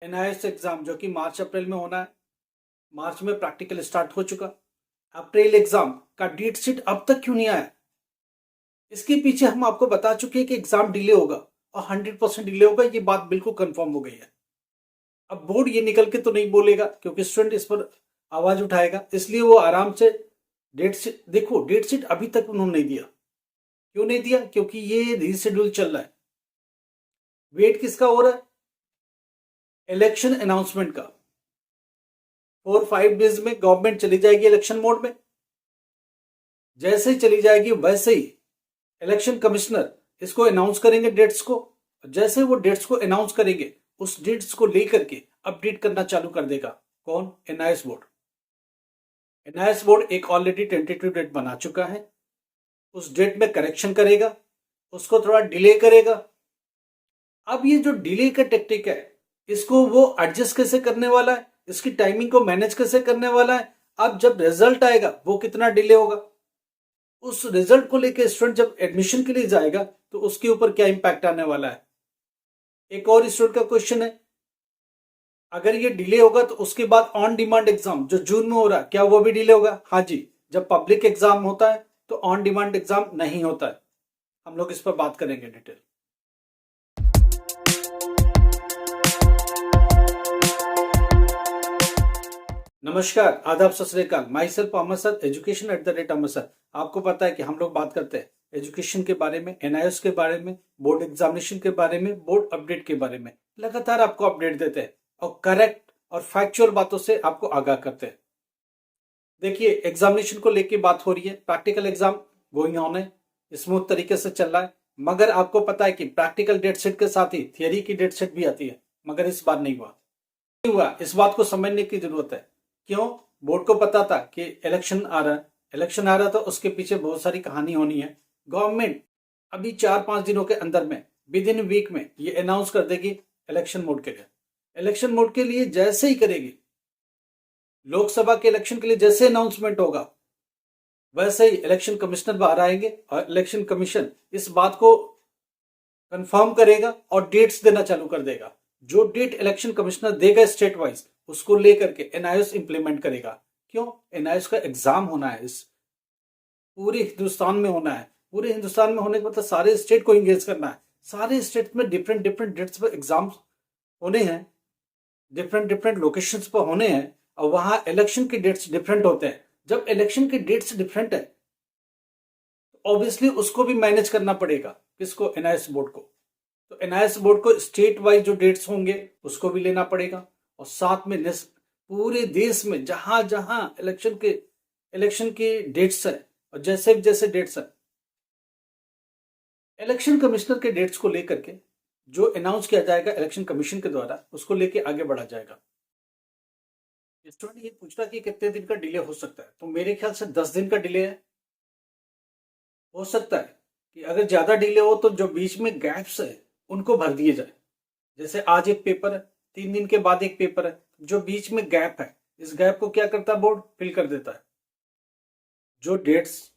NIS exam जो कि मार्च अप्रैल में होना है। मार्च में प्रैक्टिकल स्टार्ट हो चुका। अप्रैल एग्जाम का डेट शीट अब तक क्यों नहीं आया? इसके पीछे हम आपको बता चुके हैं कि एग्जाम डिले होगा और 100% डिले होगा। ये बात बिल्कुल कंफर्म हो गई है। अब बोर्ड ये निकल के तो नहीं बोलेगा क्योंकि स्टूडेंट इस पर आवाज उठाएगा, इसलिए वो आराम से डेट शीट देखो। डेट शीट अभी तक उन्होंने नहीं दिया। क्यों नहीं दिया? क्योंकि ये रीशेड्यूल चल रहा है। वेट किसका हो रहा है? इलेक्शन अनाउंसमेंट का। 4-5 डेज में गवर्नमेंट चली जाएगी इलेक्शन मोड में। जैसे ही चली जाएगी वैसे ही इलेक्शन कमिश्नर इसको अनाउंस करेंगे डेट्स को। जैसे वो डेट्स को अनाउंस करेंगे उस डेट्स को लेकर के अपडेट करना चालू कर देगा। कौन? NIS board. एनआईएस बोर्ड एक ऑलरेडी टेंटेटिव डेट बना चुका है। उस डेट में करेक्शन करेगा, उसको थोड़ा डिले करेगा। अब ये जो डिले का टेक्टिक है इसको वो एडजस्ट कैसे करने वाला है, इसकी टाइमिंग को मैनेज कैसे करने वाला है। अब जब रिजल्ट आएगा वो कितना डिले होगा, उस रिजल्ट को लेकर स्टूडेंट जब एडमिशन के लिए जाएगा तो उसके ऊपर क्या इंपैक्ट आने वाला है। एक और स्टूडेंट का क्वेश्चन है, अगर ये डिले होगा तो उसके बाद ऑन डिमांड एग्जाम जो जून में हो रहा है क्या वो भी डिले होगा? हाँ जी, जब पब्लिक एग्जाम होता है तो ऑन डिमांड एग्जाम नहीं होता है। हम लोग इस पर बात करेंगे डिटेल। नमस्कार, आदाब, सत श्री अकाल। My self Amar sir, education @Amar sir. आपको पता है कि हम लोग बात करते हैं एजुकेशन के बारे में, एनआईएस के बारे में, बोर्ड एग्जामिनेशन के बारे में, बोर्ड अपडेट के बारे में। लगातार आपको अपडेट देते हैं और करेक्ट और फैक्चुअल बातों से आपको आगाह करते हैं। देखिए, एग्जामिनेशन को लेके बात हो रही है। प्रैक्टिकल एग्जाम गोइंग ऑन है, स्मूथ तरीके से चल रहा है। मगर आपको पता है कि प्रैक्टिकल डेट सेट के साथ ही थियरी की डेट सेट भी आती है, मगर इस बार नहीं हुआ। इस बात को समझने की जरूरत है। क्यों? बोर्ड को पता था कि इलेक्शन आ रहा है। इलेक्शन आ रहा था, उसके पीछे बहुत सारी कहानी होनी है। गवर्नमेंट अभी 4-5 दिनों के अंदर में, विद इन वीक में ये अनाउंस कर देगी इलेक्शन मोड के लिए। इलेक्शन मोड के लिए जैसे ही करेगी, लोकसभा के इलेक्शन के लिए जैसे अनाउंसमेंट होगा वैसे ही इलेक्शन कमिश्नर बाहर आएंगे और इलेक्शन कमीशन इस बात को कंफर्म करेगा और डेट्स देना चालू कर देगा। जो डेट इलेक्शन कमिश्नर देगा स्टेट वाइज, उसको लेकर के एनआईएस इंप्लीमेंट करेगा। क्यों? एनआईएस का एग्जाम होना है, इस पूरे हिंदुस्तान में होना है। पूरे हिंदुस्तान में होने के मतलब सारे स्टेट को एंगेज करना है। सारे स्टेट में डिफरेंट डिफरेंट डेट्स पर एग्जाम होने हैं, डिफरेंट डिफरेंट लोकेशंस पर होने हैं और वहां इलेक्शन के डेट्स डिफरेंट होते हैं। जब इलेक्शन के डेट्स डिफरेंट है ऑब्वियसली उसको भी मैनेज करना पड़ेगा। किसको? एनआईएस बोर्ड को। तो एनआईएस बोर्ड को स्टेट वाइज जो डेट्स होंगे उसको भी लेना पड़ेगा और साथ में पूरे देश में जहां जहां इलेक्शन के डेट्स है और जैसे जैसे डेट्स है, इलेक्शन कमिश्नर के डेट्स को लेकर के जो अनाउंस किया जाएगा इलेक्शन कमीशन के द्वारा, उसको लेके आगे बढ़ा जाएगा। स्टूडेंट ये पूछ रहा कि कितने दिन का डिले हो सकता है, तो मेरे ख्याल से 10 दिन का डिले है। हो सकता है कि अगर ज्यादा डिले हो तो जो बीच में गैप्स है उनको भर दिए जाए। जैसे आज एक पेपर है, 3 दिन के बाद एक पेपर है, जो बीच में गैप है इस गैप को क्या करता है? बोर्ड फिल कर देता है। जो डेट्स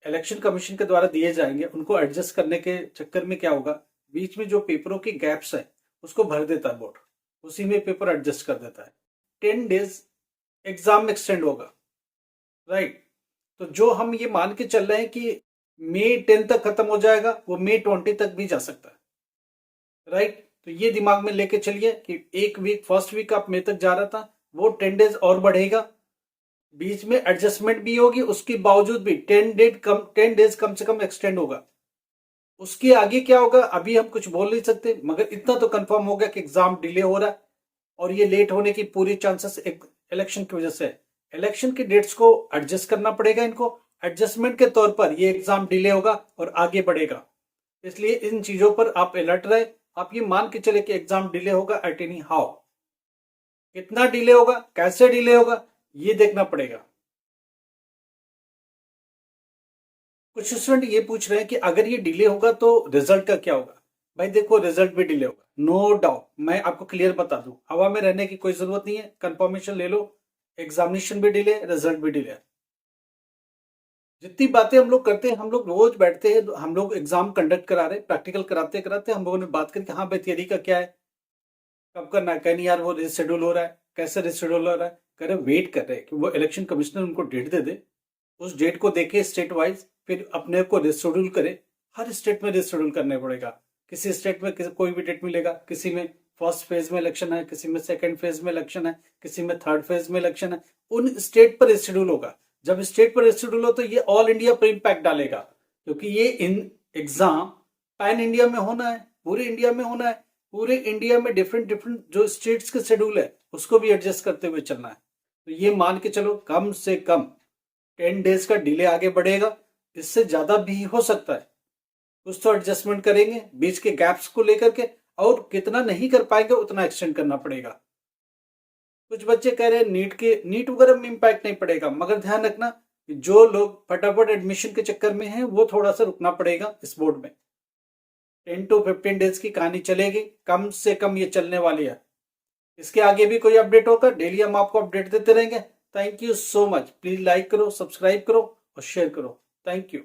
इलेक्शन कमीशन के द्वारा दिए जाएंगे उनको एडजस्ट करने के चक्कर में क्या होगा, बीच में जो पेपरों के गैप्स है उसको भर देता है बोर्ड, उसी में पेपर एडजस्ट कर देता है। 10 डेज एग्जाम एक्सटेंड होगा, राइट। तो जो हम ये मान के चल रहे हैं कि मई 10 तक खत्म हो जाएगा, वो मई 20 तक भी जा सकता है, राइट। तो ये दिमाग में लेके चलिए कि एक वीक, फर्स्ट वीक आप मई तक जा रहा था, वो 10 डेज और बढ़ेगा। बीच में एडजस्टमेंट भी होगी, उसके बावजूद भी 10 डेज कम से कम एक्सटेंड होगा। उसके आगे क्या होगा अभी हम कुछ बोल नहीं सकते, मगर इतना तो कंफर्म हो गया कि एग्जाम डिले हो रहा है और ये लेट होने की पूरी चांसेस इलेक्शन की वजह से। इलेक्शन के डेट्स को एडजस्ट करना पड़ेगा इनको, एडजस्टमेंट के तौर पर ये एग्जाम डिले होगा और आगे बढ़ेगा। इसलिए इन चीजों पर आप अलर्ट रहे। आप ये मान के चले कि एग्जाम डिले होगा एट एनी हाउ। कितना डिले होगा, कैसे डिले होगा, ये देखना पड़ेगा। कुछ स्टूडेंट ये पूछ रहे हैं कि अगर ये डिले होगा तो रिजल्ट का क्या होगा। भाई देखो, रिजल्ट भी डिले होगा, नो डाउट। मैं आपको क्लियर बता दूं, हवा में रहने की कोई जरूरत नहीं है, कंफर्मेशन ले लो। एग्जामिनेशन भी डिले, रिजल्ट भी डिले। जितनी बातें हम लोग करते हैं, हम लोग रोज बैठते हैं, हम लोग एग्जाम कंडक्ट करा रहे, प्रैक्टिकल कराते कराते हम लोगों ने बात करी कि हाँ भाई थियरी का क्या है, कब करना है? कहीं यार वो रिशेड्यूल हो रहा है, कैसे रिशेड्यूल हो रहा है? कह रहे वेट कर रहे हैं कि वो इलेक्शन कमिश्नर उनको डेट दे दे, उस डेट को देखे स्टेट वाइज, फिर अपने को रिशेड्यूल करे। हर स्टेट में रिशेड्यूल करने पड़ेगा। किसी स्टेट में कोई भी डेट मिलेगा, किसी में फर्स्ट फेज में इलेक्शन है, किसी में सेकंड फेज में इलेक्शन है, किसी में थर्ड फेज में इलेक्शन है। उन स्टेट पर रिशेड्यूल होगा। जब स्टेट पर रिशेड्यूल हो तो ये ऑल इंडिया पर इम्पैक्ट डालेगा, क्योंकि ये इन एग्जाम पैन इंडिया में होना है, पूरे इंडिया में होना है। पूरे इंडिया में डिफरेंट डिफरेंट जो स्टेट्स के शेड्यूल है उसको भी एडजस्ट करते हुए चलना है। तो ये मान के चलो कम से कम 10 डेज का डिले आगे बढ़ेगा, इससे ज्यादा भी हो सकता है। कुछ तो एडजस्टमेंट करेंगे बीच के गैप्स को लेकर के, और कितना नहीं कर पाएंगे उतना एक्सटेंड करना पड़ेगा। कुछ बच्चे कह रहे हैं नीट वगैरह में इम्पैक्ट नहीं पड़ेगा, मगर ध्यान रखना कि जो लोग फटाफट एडमिशन के चक्कर में हैं वो थोड़ा सा रुकना पड़ेगा। इस बोर्ड में 10 to 15 डेज की कहानी चलेगी, कम से कम ये चलने वाली है। इसके आगे भी कोई अपडेट होगा डेली हम आपको अपडेट देते रहेंगे। Thank you so much. Please like करो, सब्सक्राइब करो और शेयर करो। Thank you.